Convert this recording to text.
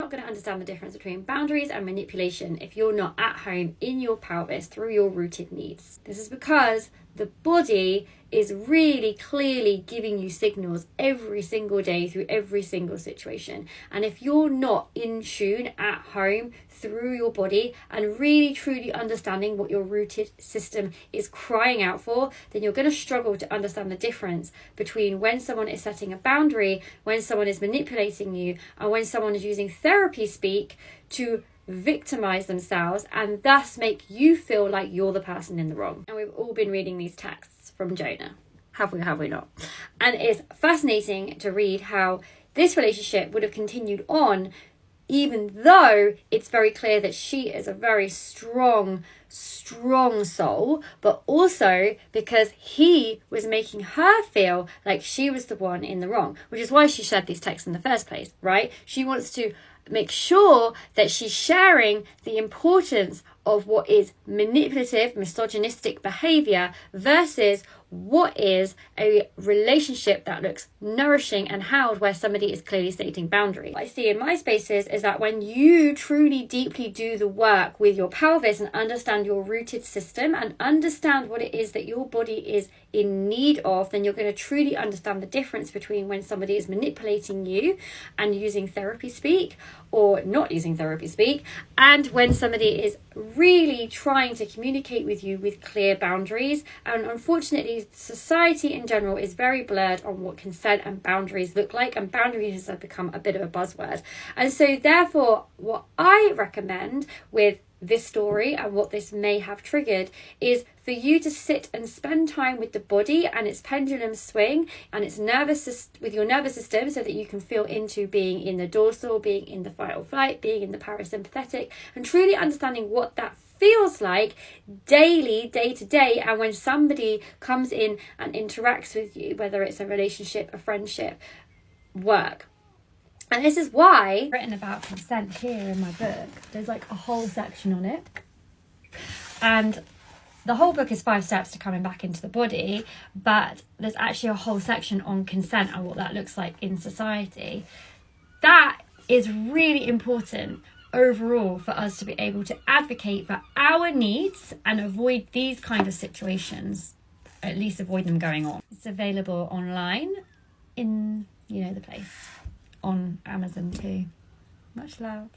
Not going to understand the difference between boundaries and manipulation if you're not at home in your pelvis through your rooted needs. This is because the body is really clearly giving you signals every single day through every single situation. And if you're not in tune at home through your body and really truly understanding what your rooted system is crying out for, then you're going to struggle to understand the difference between when someone is setting a boundary, when someone is manipulating you, and when someone is using therapy speak to victimize themselves and thus make you feel like you're the person in the wrong. And we've all been reading these texts from Jonah, have we not? And it's fascinating to read how this relationship would have continued on even though it's very clear that she is a very strong soul, but also because he was making her feel like she was the one in the wrong, which is why she shared these texts in the first place, right? She wants to make sure that she's sharing the importance of what is manipulative, misogynistic behavior versus what is a relationship that looks nourishing and held where somebody is clearly stating boundaries. What I see in my spaces is that when you truly deeply do the work with your pelvis and understand your rooted system and understand what it is that your body is in need of, then you're going to truly understand the difference between when somebody is manipulating you and using therapy speak or not using therapy speak, and when somebody is really trying to communicate with you with clear boundaries. And unfortunately, society in general is very blurred on what consent and boundaries look like, and boundaries have become a bit of a buzzword. And so therefore, what I recommend with this story and what this may have triggered is for you to sit and spend time with the body and its pendulum swing and its with your nervous system, so that you can feel into being in the dorsal, being in the fight or flight, being in the parasympathetic, and truly understanding what that feels like daily, day to day. And when somebody comes in and interacts with you, whether it's a relationship, a friendship, work. And this is why I've written about consent here in my book. There's like a whole section on it. And the whole book is 5 steps to coming back into the body, but there's actually a whole section on consent and what that looks like in society. That is really important overall for us to be able to advocate for our needs and avoid these kind of situations, at least avoid them going on. It's available online in, the place, on Amazon too. Much love.